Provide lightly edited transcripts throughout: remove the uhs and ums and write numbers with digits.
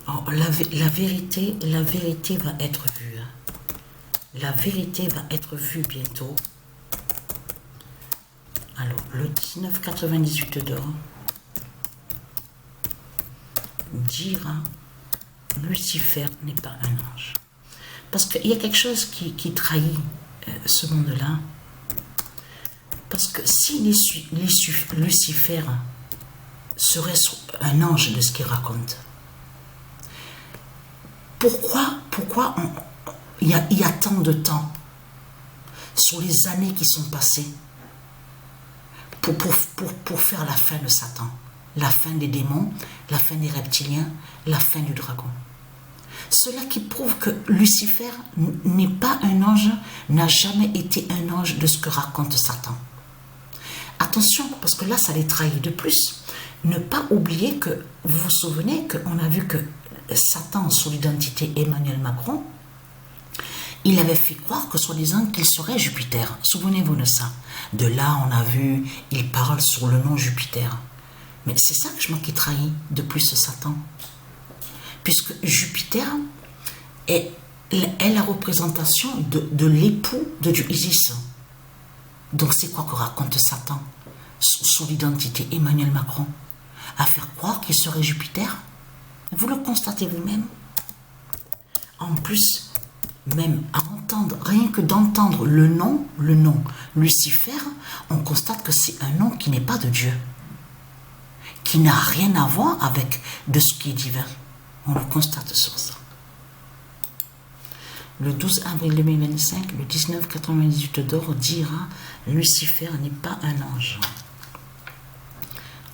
Oh, la vérité va être vue. Hein. La vérité va être vue bientôt. Alors, le 1998 d'or dira Lucifer n'est pas un ange. Parce qu'il y a quelque chose qui trahit ce monde-là. Parce que si Lucifer serait un ange de ce qu'il raconte, pourquoi il y a tant de temps sur les années qui sont passées pour faire la fin de Satan, la fin des démons, la fin des reptiliens, la fin du dragon. Cela qui prouve que Lucifer n'est pas un ange, n'a jamais été un ange de ce que raconte Satan. Attention, parce que là, ça les trahit de plus. Ne pas oublier que, vous vous souvenez qu'on a vu que Satan, sous l'identité Emmanuel Macron, il avait fait croire que soi-disant qu'il serait Jupiter. Souvenez-vous de ça. De là, on a vu, il parle sur le nom Jupiter. Mais c'est ça que je m'en qui trahit de plus Satan. Puisque Jupiter est la représentation de l'époux de Dieu Isis. Donc c'est quoi que raconte Satan sous l'identité Emmanuel Macron? À faire croire qu'il serait Jupiter? Vous le constatez vous-même. En plus, même à entendre, rien que d'entendre le nom Lucifer, on constate que c'est un nom qui n'est pas de Dieu, qui n'a rien à voir avec de ce qui est divin. On le constate sur ça. Le 12 avril 2025, le 1998 d'or dira Lucifer n'est pas un ange.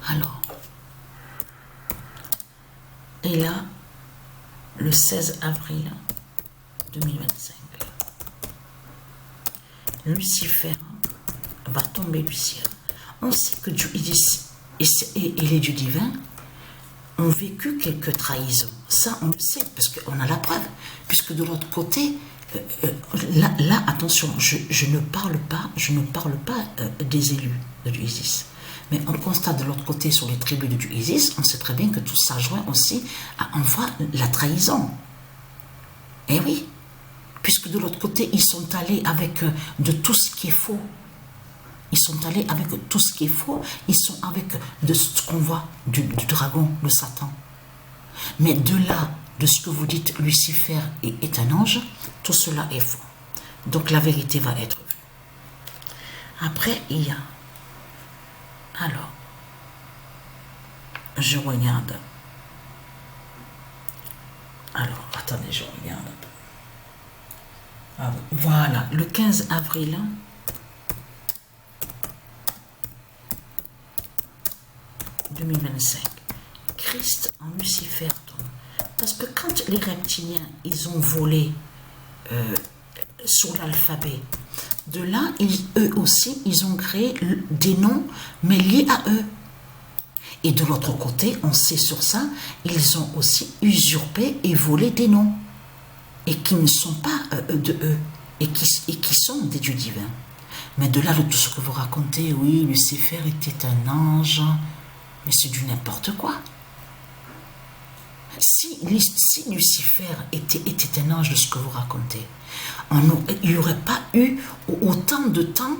Alors, et là, le 16 avril 2025, Lucifer va tomber du ciel. On sait que Dieu et les dieux divins ont vécu quelques trahisons. Ça, on le sait, parce qu'on a la preuve. Puisque de l'autre côté, là, attention, je ne parle pas des élus de Dieu Isis. Mais on constate de l'autre côté, sur les tribus de Dieu Isis, on sait très bien que tout ça joint aussi à envoyer la trahison. Eh oui, puisque de l'autre côté, ils sont allés avec de tout ce qui est faux. Ils sont allés avec tout ce qui est faux. Ils sont avec de ce qu'on voit du dragon, de Satan. Mais de là, de ce que vous dites, Lucifer est un ange, tout cela est faux. Donc la vérité va être vue. Après, il y a... Alors, je regarde. Alors, attendez, je regarde. Ah, voilà, le 15 avril... « 2025, Christ en Lucifer tombe. » Parce que quand les reptiliens, ils ont volé sur l'alphabet, de là, eux aussi, ils ont créé des noms, mais liés à eux. Et de l'autre côté, on sait sur ça, ils ont aussi usurpé et volé des noms, et qui ne sont pas de eux, et qui sont des dieux divins. Mais de là, de tout ce que vous racontez, oui, Lucifer était un ange... Mais c'est du n'importe quoi. Si Lucifer était un ange de ce que vous racontez, il n'y aurait pas eu autant de temps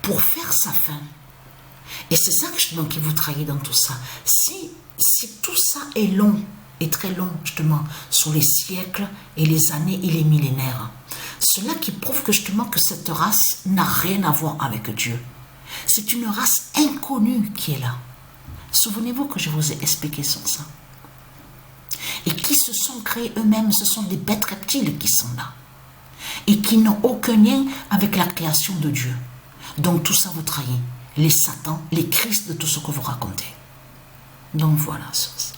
pour faire sa fin. Et c'est ça justement qui vous trahit dans tout ça. Si tout ça est long, et très long justement, sur les siècles et les années et les millénaires, cela qui prouve que justement que cette race n'a rien à voir avec Dieu. C'est une race inconnue qui est là. Souvenez-vous que je vous ai expliqué sur ça. Et qui se sont créés eux-mêmes, ce sont des bêtes reptiles qui sont là. Et qui n'ont aucun lien avec la création de Dieu. Donc tout ça vous trahit. Les satans, les Christ de tout ce que vous racontez. Donc voilà sur ça.